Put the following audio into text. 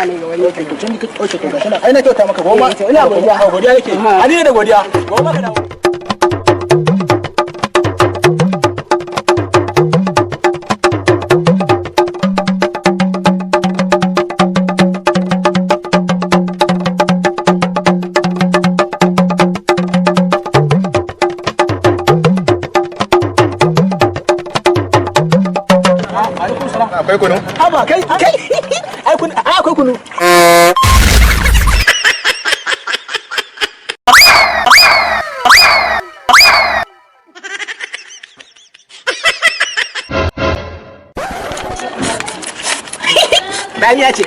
ne ga wani to tun ka kauce to gashi na ai na kyauta maka goma ina godiya godiya yake ani ne da godiya goma ka dawo akwai kunu? Haba kai akwai kunu. Daniya ce.